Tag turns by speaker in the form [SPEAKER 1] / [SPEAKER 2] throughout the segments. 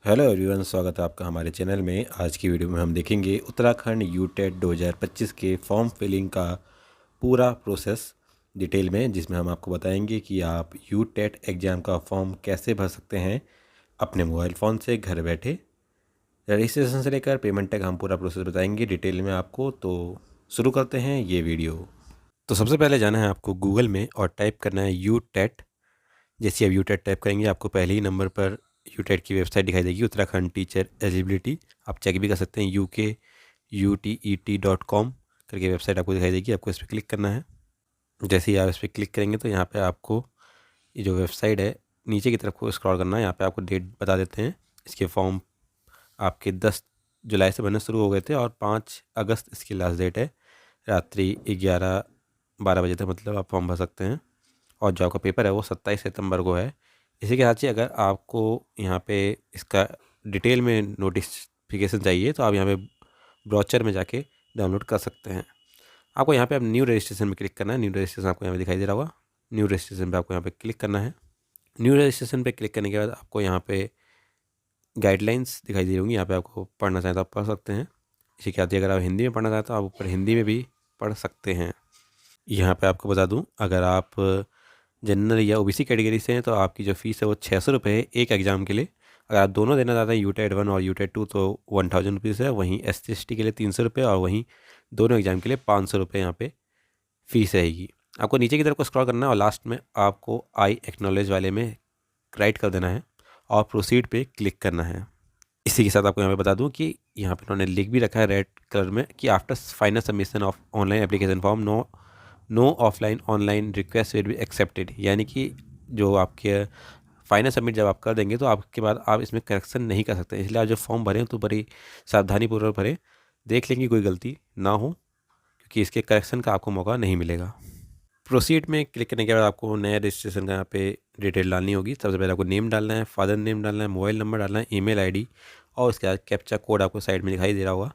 [SPEAKER 1] Hello everyone, स्वागत है आपका हमारे चैनल में। आज की वीडियो में हम देखेंगे उत्तराखंड यूटेट 2025 के फॉर्म फिलिंग का पूरा प्रोसेस डिटेल में, जिसमें हम आपको बताएंगे कि आप यूटेट एग्ज़ाम का फॉर्म कैसे भर सकते हैं अपने मोबाइल फ़ोन से घर बैठे। रजिस्ट्रेशन से लेकर पेमेंट तक हम पूरा प्रोसेस बताएंगे डिटेल में आपको। तो शुरू करते हैं ये वीडियो। तो सबसे पहले जाना है आपको गूगल में और टाइप करना है यूटेट। जैसे आप यूटेट टाइप करेंगे आपको पहले ही नंबर पर यूटेट की वेबसाइट दिखाई देगी, उत्तराखंड टीचर एलिजिबिलिटी। आप चेक भी कर सकते हैं, UKUTET.com करके वेबसाइट आपको दिखाई देगी। आपको इस पर क्लिक करना है। जैसे ही आप इस पर क्लिक करेंगे तो यहाँ पे आपको ये जो वेबसाइट है नीचे की तरफ को स्क्रॉल करना है। यहाँ पे आपको डेट बता देते हैं। इसके फॉर्म आपके 10 जुलाई से बनने शुरू हो गए थे और 5 अगस्त इसकी लास्ट डेट है। रात्रि 11-12 बजे तक मतलब आप फॉर्म भर सकते हैं। और जो आपका पेपर है वो 27 सितंबर को है। इसी के साथ ही अगर आपको यहाँ पे इसका डिटेल में नोटिफिकेशन चाहिए तो आप यहाँ पे ब्राउचर में जाके डाउनलोड कर सकते हैं। आपको यहाँ पे अब न्यू रजिस्ट्रेशन में क्लिक करना है। न्यू रजिस्ट्रेशन आपको यहाँ पे दिखाई दे रहा होगा। न्यू रजिस्ट्रेशन पे आपको यहाँ पे क्लिक करना है। न्यू रजिस्ट्रेशन पे क्लिक करने के बाद आपको यहाँ पे गाइडलाइंस दिखाई दे रही होंगी। यहाँ पे आपको पढ़ना चाहें तो आप पढ़ सकते हैं। इसी के साथ ही अगर आप हिंदी में पढ़ना चाहें तो आप ऊपर हिंदी में भी पढ़ सकते हैं। यहाँ पे आपको बता दूँ, अगर आप जनरल या ओबीसी कैटेगरी से हैं तो आपकी जो फ़ीस है वो 600 रुपये है एक एग्ज़ाम के लिए। अगर आप दोनों देना चाहते हैं यूटेट 1 और यूटेट 2 तो 1000 रुपीज़ है। वहीं SC/ST के लिए 300 रुपये और वहीं दोनों एग्ज़ाम के लिए 500 रुपये यहाँ पे फ़ीस रहेगी। आपको नीचे की तरफ को स्क्रॉल करना है और लास्ट में आपको आई एक्नॉलेज वाले में राइट कर देना है और प्रोसीड पे क्लिक करना है। इसी के साथ आपको यहाँ पे बता दूँ कि यहाँ पे उन्होंने लिख भी रखा है रेड कलर में कि after final submission of online application form no offline online request will be accepted. यानी कि जो आपके फाइनल सबमिट जब आप कर देंगे तो आपके बाद आप इसमें करेक्शन नहीं कर सकते। इसलिए आप जो फॉर्म भरें तो बड़ी सावधानीपूर्वक भरें, देख लेंगे कोई गलती ना हो, क्योंकि इसके करेक्शन का आपको मौका नहीं मिलेगा। प्रोसीड में क्लिक करने के बाद आपको नया रजिस्ट्रेशन का यहाँ पे डिटेल डालनी होगी। सबसे पहले आपको नेम डालना है, फादर नेम डालना है, मोबाइल नंबर डालना है, ईमेल आईडी और उसके बाद कैप्चा कोड आपको साइड में दिखाई दे रहा होगा,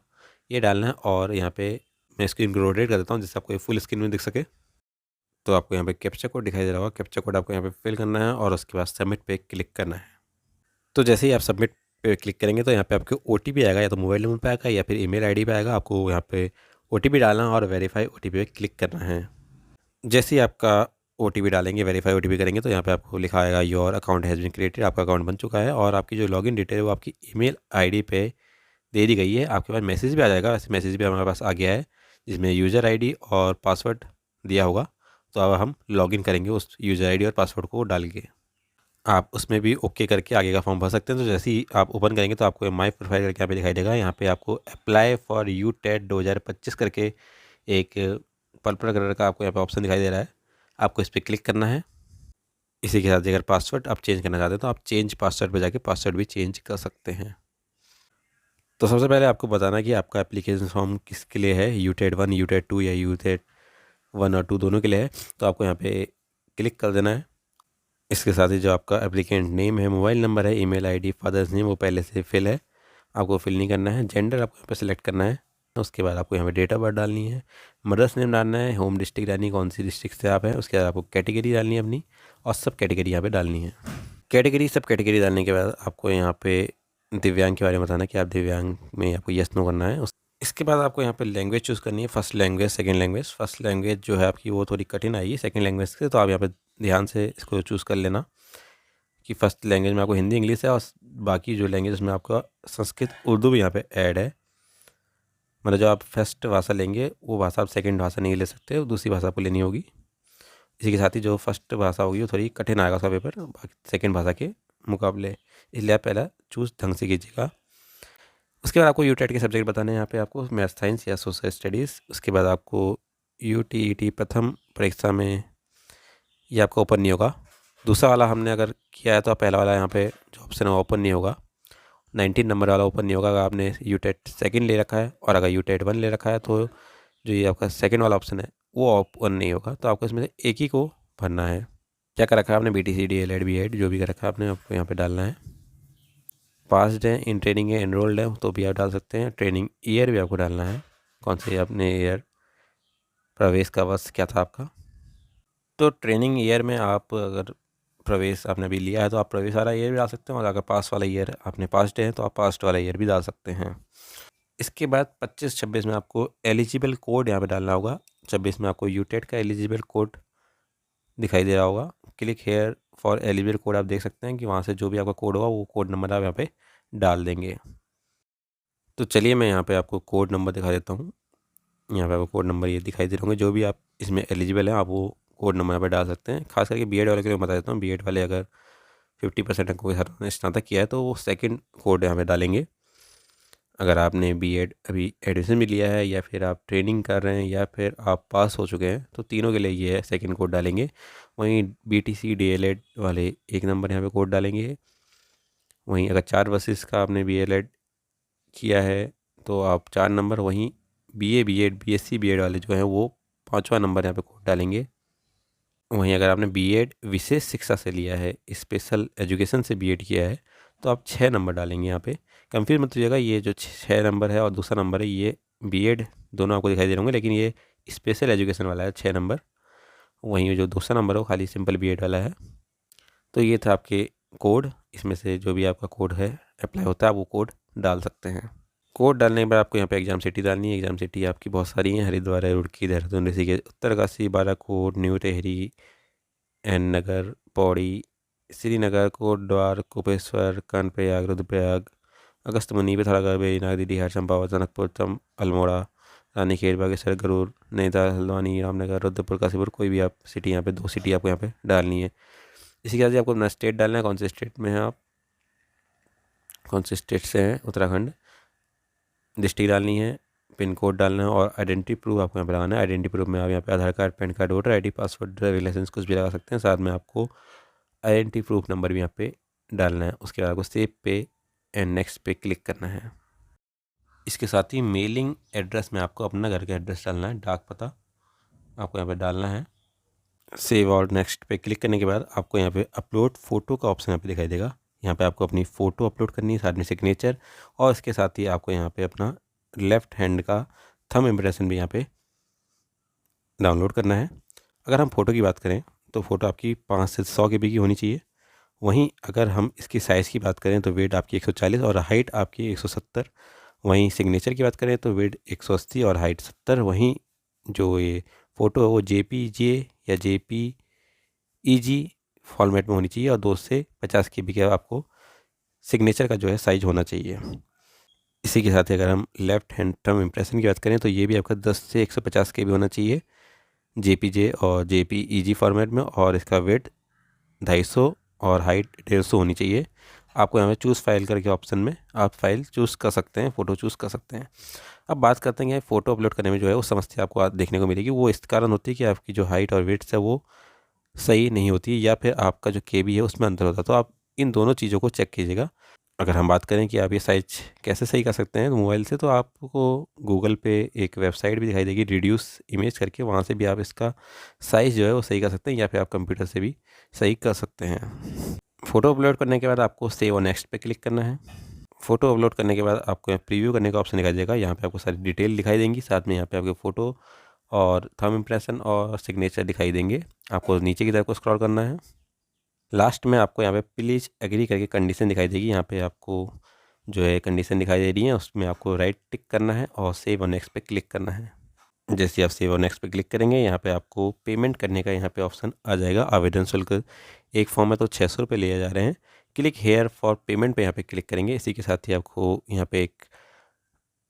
[SPEAKER 1] ये डालना है। और यहाँ पे मैं स्क्रीन को रोटेट कर देता हूँ जिससे आपको फुल स्क्रीन में दिख सके। तो आपको यहाँ पे कैप्चा कोड दिखाई दे रहा होगा, कैप्चा कोड आपको यहाँ पे फिल करना है और उसके बाद सबमिट पे क्लिक करना है। तो जैसे ही आप सबमिट पे क्लिक करेंगे तो यहाँ पे आपको OTP आएगा, या तो मोबाइल नंबर पे आएगा या फिर ईमेल आईडी पे आएगा। आपको यहाँ पे OTP डालना है और वेरीफाई OTP पे क्लिक करना है। जैसे ही आपका OTP डालेंगे, वेरीफाई OTP करेंगे तो यहाँ पे आपको लिखा आएगा your account has been created. आपका अकाउंट बन चुका है और आपकी जो लॉगिन डिटेल है वो आपकी ईमेल आईडी पे दे दी गई है। आपके पास मैसेज भी आ जाएगा, वैसे मैसेज भी हमारे पास आ गया है जिसमें यूज़र आईडी और पासवर्ड दिया होगा। तो अब हम लॉगिन करेंगे उस यूज़र आईडी और पासवर्ड को डाल के। आप उसमें भी ओके करके आगे का फॉर्म भर सकते हैं। तो जैसे ही आप ओपन करेंगे तो आपको माई प्रोफाइल करके यहाँ पे दिखाई देगा। यहाँ पे आपको अप्लाई फॉर यूटेट 2025 करके एक पर्पल कलर का आपको यहाँ पे ऑप्शन दिखाई दे रहा है। आपको इस पर क्लिक करना है। इसी के साथ अगर पासवर्ड आप चेंज करना चाहते हैं तो आप चेंज पासवर्ड पर जाके पासवर्ड भी चेंज कर सकते हैं। तो सबसे पहले आपको बताना है कि आपका एप्लीकेशन फॉर्म किसके लिए है, यूटेट 1, यूटेट 2 या यूटेट 1 और 2 दोनों के लिए है। तो आपको यहाँ पे क्लिक कर देना है। इसके साथ ही जो आपका एप्लीकेंट नेम है, मोबाइल नंबर है, ईमेल आईडी, फादर्स नेम वो पहले से फिल है, आपको फिल नहीं करना है। जेंडर आपको यहाँ पे सिलेक्ट करना है। उसके बाद आपको यहाँ पे डेट ऑफ बर्थ डालनी है, मदर्स नेम डालना है, होम डिस्ट्रिक्ट डालनी है, कौन सी डिस्ट्रिक्ट से आप हैं। उसके बाद आपको कैटेगरी डालनी है अपनी और सब कैटेगरी यहाँ पे डालनी है। सब कैटेगरी डालने के बाद आपको यहाँ पे दिव्यांग के बारे में बताना है कि आप दिव्यांग में आपको येस नो करना है। इसके बाद आपको यहाँ पे लैंग्वेज चूज़ करनी है, first language, second language. First language जो है आपकी वो थोड़ी कठिन आएगी सेकंड लैंग्वेज से, तो आप यहाँ पे ध्यान से इसको चूज़ कर लेना कि फर्स्ट लैंग्वेज में आपको हिंदी इंग्लिश है और बाकी जो लैंग्वेज में आपका संस्कृत उर्दू भी यहाँ पे ऐड है। मतलब जो आप फर्स्ट भाषा लेंगे वो भाषा आप सेकंड भाषा नहीं ले सकते, दूसरी भाषा आपको लेनी होगी। इसी के साथ ही जो फर्स्ट भाषा होगी वो थोड़ी कठिन आएगा उसका पेपर बाकी सेकंड भाषा के मुकाबले, इसलिए आप पहला चूज़ ढंग से कीजिएगा। उसके बाद आपको यूटेट के सब्जेक्ट बताने हैं। यहाँ पे आपको मैथ साइंस या सोशल स्टडीज़। उसके बाद आपको UTET प्रथम परीक्षा में ये आपका ओपन नहीं होगा। दूसरा वाला हमने अगर किया है तो पहला वाला यहाँ पे जो ऑप्शन है ओपन नहीं होगा। 19 नंबर वाला ओपन नहीं होगा अगर आपने यूटेट सेकंड ले रखा है, और अगर यूटेट 1 ले रखा है तो जो ये आपका सेकंड वाला ऑप्शन है वो ओपन नहीं होगा। तो आपको इसमें से एक ही को भरना है। क्या कर रखा है आपने, BTC DLED B.Ed जो भी कर रखा है आपने, आपको यहाँ पे डालना है। पास्ड है, इन ट्रेनिंग है, एनरोल्ड है तो भी आप डाल सकते हैं। ट्रेनिंग ईयर भी आपको डालना है, कौन से आपने ईयर, प्रवेश का वर्ष क्या था आपका। तो ट्रेनिंग ईयर में आप अगर प्रवेश आपने अभी लिया है तो आप प्रवेश वाला ईयर भी डाल सकते हैं, और अगर पास वाला ईयर आपने पास्ट है तो आप पास्ट वाला ईयर भी डाल सकते हैं। इसके बाद 25-26 में आपको एलिजिबल कोड यहाँ पे डालना होगा। 26 में आपको यूटेट का एलिजिबल कोड दिखाई दे रहा होगा। Click here for eligible code, आप देख सकते हैं कि वहाँ से जो भी आपका कोड होगा वो कोड नंबर आप यहाँ पे डाल देंगे। तो चलिए मैं यहाँ पे आपको कोड नंबर दिखा देता हूँ। यहाँ पे आपको कोड नंबर ये दिखाई दे रहे होंगे, जो भी आप इसमें एलिजिबल हैं आप वो कोड नंबर यहाँ पे डाल सकते हैं। खास करके बीएड वाले के लिए बता देता हूँ, बीएड वाले अगर 50% अंकों के साथ स्नातक किया है तो वो सेकंड कोड यहाँ पे डालेंगे। अगर आपने बीएड अभी एडमिशन भी लिया है, या फिर आप ट्रेनिंग कर रहे हैं, या फिर आप पास हो चुके हैं, तो तीनों के लिए ये है सेकंड कोड डालेंगे। वहीं बीटीसी डीएलएड वाले 1 नंबर यहाँ पे कोड डालेंगे। वहीं अगर 4 वर्षेस का आपने बीएलएड किया है तो आप 4 नंबर, वहीं बीए बीएड बीएससी बीएड वाले जो हैं वो 5वां नंबर यहाँ पे कोड डालेंगे। वहीं अगर आपने बीएड विशेष शिक्षा से लिया है, स्पेशल एजुकेशन से बीएड किया है, तो आप 6 नंबर डालेंगे यहाँ पे। कंफ्यूज मत होइएगा, ये जो 6 नंबर है और दूसरा नंबर है ये बीएड दोनों आपको दिखाई दे रहे होंगे, लेकिन ये स्पेशल एजुकेशन वाला है 6 नंबर। वहीं जो दूसरा नंबर है वो खाली सिंपल बीएड वाला है। तो ये था आपके कोड, इसमें से जो भी आपका कोड है अप्लाई होता है आप वो कोड डाल सकते हैं। कोड डालने के बाद आपको यहाँ पे एग्ज़ाम सिटी डालनी है। एग्ज़ाम सिटी आपकी बहुत सारी हैं, हरिद्वार है, रुड़की, देहरादून, ऋषिकेश, उत्तरकाशी, बालाकोट, न्यू टेहरी, एन नगर, पौड़ी, श्रीनगर, कोटद्वार, कुपेश्वर, कर्णप्रयाग, रुद्रप्रयाग, अगस्त्यमुनि, पिथौरागढ़, बेरीनाग, डीडीहार, चंपावत, टनकपुर, अल्मोड़ा, रानीखेत, बागेश्वर, गरुड़, नैनीताल, हल्द्वानी, रामनगर, रुद्रपुर, काशीपुर, कोई भी आप सिटी यहाँ पे 2 सिटी आपको यहाँ पे डालनी है। इसी के साथ आपको अपना स्टेट डालना है, कौन से स्टेट में हैं आप, कौन से स्टेट से हैं, उत्तराखंड, डिस्ट्रिक्ट डालनी है, पिन कोड डालना है, और आइडेंटिटी प्रूफ आपको यहाँ पे लगाना है। आइडेंटिटी प्रूफ में आप यहाँ पे Aadhaar card, PAN card, voter ID, passport, driving licence कुछ भी लगा सकते हैं। साथ में आपको आइडेंटिटी प्रूफ नंबर भी यहाँ पे डालना है। उसके बाद आपको सेव पे एंड नेक्स्ट पे क्लिक करना है। इसके साथ ही मेलिंग एड्रेस में आपको अपना घर का एड्रेस डालना है, डाक पता आपको यहाँ पे डालना है। सेव और नेक्स्ट पे क्लिक करने के बाद आपको यहाँ पे अपलोड फ़ोटो का ऑप्शन यहाँ पे दिखाई देगा। यहाँ पे आपको अपनी फ़ोटो अपलोड करनी है, साथ में सिग्नेचर, और इसके साथ ही आपको यहाँ पे अपना लेफ़्ट हैंड का थंब इम्प्रेशन भी यहाँ पे डाउनलोड करना है। अगर हम फ़ोटो की बात करें तो फ़ोटो आपकी 5 से 100 KB की होनी चाहिए। वहीं अगर हम इसकी साइज़ की बात करें तो वेट आपकी 140 और हाइट आपकी 170। वहीं सिग्नेचर की बात करें तो वेट 180 और हाइट 70। वहीं जो ये फ़ोटो है वो JPG या JPEG फॉर्मेट में होनी चाहिए, और 2 से 50 KB का आपको सिग्नेचर का जो है साइज़ होना चाहिए। इसी के साथ ही अगर हम लेफ़्ट हैंड थंब इम्प्रेशन की बात करें तो ये भी आपका 10 से 150 KB होना चाहिए JPG और JPEG फॉर्मेट में, और इसका वेट 250 और हाइट 150 होनी चाहिए। आपको यहाँ पे चूज़ फाइल करके ऑप्शन में आप फाइल चूज़ कर सकते हैं, फ़ोटो चूज़ कर सकते हैं। अब बात करते हैं फ़ोटो अपलोड करने में जो है वो समस्या आपको देखने को मिलेगी। वो इस कारण होती है कि आपकी जो हाइट और वेट्स है वो सही नहीं होती, या फिर आपका जो KB है उसमें अंतर होता है। तो आप इन दोनों चीज़ों को चेक कीजिएगा। अगर हम बात करें कि आप ये साइज़ कैसे सही कर सकते हैं तो मोबाइल से, तो आपको गूगल पे एक वेबसाइट भी दिखाई देगी रिड्यूस इमेज करके, वहाँ से भी आप इसका साइज़ जो है वो सही कर सकते हैं, या फिर आप कंप्यूटर से भी सही कर सकते हैं। फ़ोटो अपलोड करने के बाद आपको सेव और नेक्स्ट पे क्लिक करना है। फ़ोटो अपलोड करने के बाद आपको यहाँ प्रीव्यू करने का ऑप्शन दिखाई देगा। यहाँ पे आपको सारी डिटेल दिखाई देंगी, साथ में यहाँ पे आपके फ़ोटो और थंब इम्प्रेशन और सिग्नेचर दिखाई देंगे। आपको नीचे की तरफ को स्क्रॉल करना है। लास्ट में आपको यहाँ पे प्लीज़ एग्री करके कंडीशन दिखाई देगी। यहाँ पे आपको जो है कंडीशन दिखाई दे रही है, उसमें आपको राइट टिक करना है और सेव और नेक्स्ट पे क्लिक करना है। जैसे आप सेव और नेक्स्ट पे क्लिक करेंगे यहाँ पे आपको पेमेंट करने का यहाँ पे ऑप्शन आ जाएगा। आवेदन शुल्क एक फॉर्म है तो 600 रुपये लिए जा रहे हैं। क्लिक हेयर फॉर पेमेंट पे यहाँ पे क्लिक करेंगे। इसी के साथ ही आपको यहाँ पे एक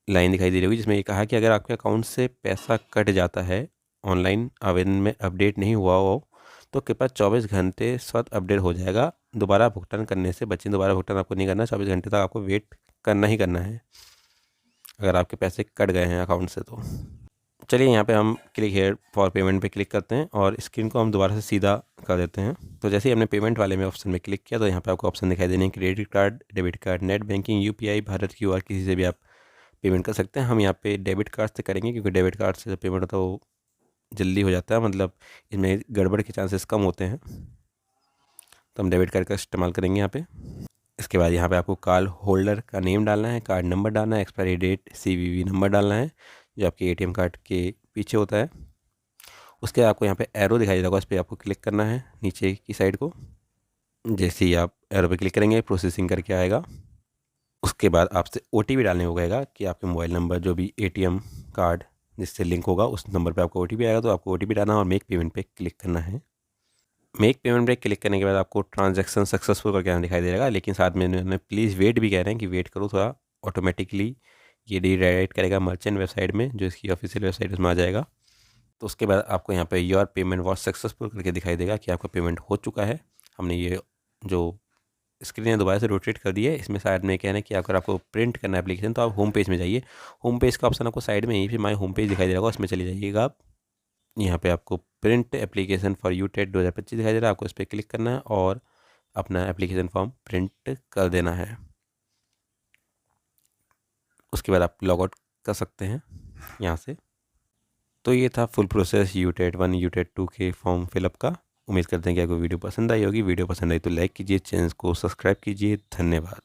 [SPEAKER 1] लाइन दिखाई दे रही होगी जिसमें ये कहा कि अगर आपके अकाउंट से पैसा कट जाता है, ऑनलाइन आवेदन में अपडेट नहीं हुआ हो, तो कृपया 24 घंटे स्वतः अपडेट हो जाएगा। दोबारा भुगतान करने से बचें। दोबारा भुगतान आपको नहीं करना, 24 घंटे तक आपको वेट करना ही करना है अगर आपके पैसे कट गए हैं अकाउंट से। तो चलिए यहाँ पे हम क्लिक हेयर फॉर पेमेंट पे क्लिक करते हैं और स्क्रीन को हम दोबारा से सीधा कर देते हैं। तो जैसे ही हमने पेमेंट वाले में ऑप्शन में क्लिक किया तो यहाँ पे आपको ऑप्शन दिखाई देने credit card, debit card, net banking, UPI, Bharat QR, किसी से भी आप पेमेंट कर सकते हैं। हम यहाँ पे डेबिट कार्ड से करेंगे क्योंकि डेबिट कार्ड से जो पेमेंट होता है वो जल्दी हो जाता है, मतलब इसमें गड़बड़ के चांसेस कम होते हैं, तो हम डेबिट कार्ड का इस्तेमाल करेंगे यहाँ पे। इसके बाद यहाँ पे आपको कार्ड होल्डर का नेम डालना है, कार्ड नंबर डालना है, एक्सपायरी डेट, CVV नंबर डालना है जो आपके ATM कार्ड के पीछे होता है। उसके बाद आपको यहाँ पे एरो दिखाई देगा, इस पर आपको क्लिक करना है नीचे की साइड को। जैसे ही आप एरो पे क्लिक करेंगे प्रोसेसिंग करके आएगा। उसके बाद आपसे OTP डालने को कहेगा कि आपके मोबाइल नंबर जो भी ATM कार्ड जिससे लिंक होगा उस नंबर पे आपको OTP आएगा, तो आपको OTP डालना और मेक पेमेंट पे क्लिक करना है। मेक पेमेंट पे क्लिक करने के बाद आपको ट्रांजैक्शन सक्सेसफुल करके दिखाई दे रहेगा, लेकिन साथ में उन्होंने प्लीज़ वेट भी कह रहे हैं कि वेट करो थोड़ा, ऑटोमेटिकली ये रीडायरेक्ट करेगा मर्चेंट वेबसाइट में जो इसकी ऑफिशियल वेबसाइट उसमें आ जाएगा। तो उसके बाद आपको यहाँ पे योर पेमेंट वॉज सक्सेसफुल करके दिखाई देगा कि आपका पेमेंट हो चुका है। हमने ये जो स्क्रीन है दोबारा से रोटेट कर दी है। इसमें साइड में कहना है कि अगर आपको प्रिंट करना है एप्लीकेशन तो आप होम पेज में जाइए। होम पेज का ऑप्शन आपको साइड में यहीं पे माई होम पेज दिखाई दे रहा होगा, उसमें चले जाइएगा आप। यहाँ पे आपको print application for U TET 2025 दिखाई दे रहा है, आपको इस पर क्लिक करना है और अपना एप्लीकेशन फॉर्म प्रिंट कर देना है। उसके बाद आप लॉग आउट कर सकते हैं यहाँ से। तो ये था फुल प्रोसेस यूटेट 1 यूटेट 2 के फॉर्म फिलअप का। उम्मीद करते हैं कि आपको वीडियो पसंद आई होगी। वीडियो पसंद आई तो लाइक कीजिए, चैनल को सब्सक्राइब कीजिए। धन्यवाद।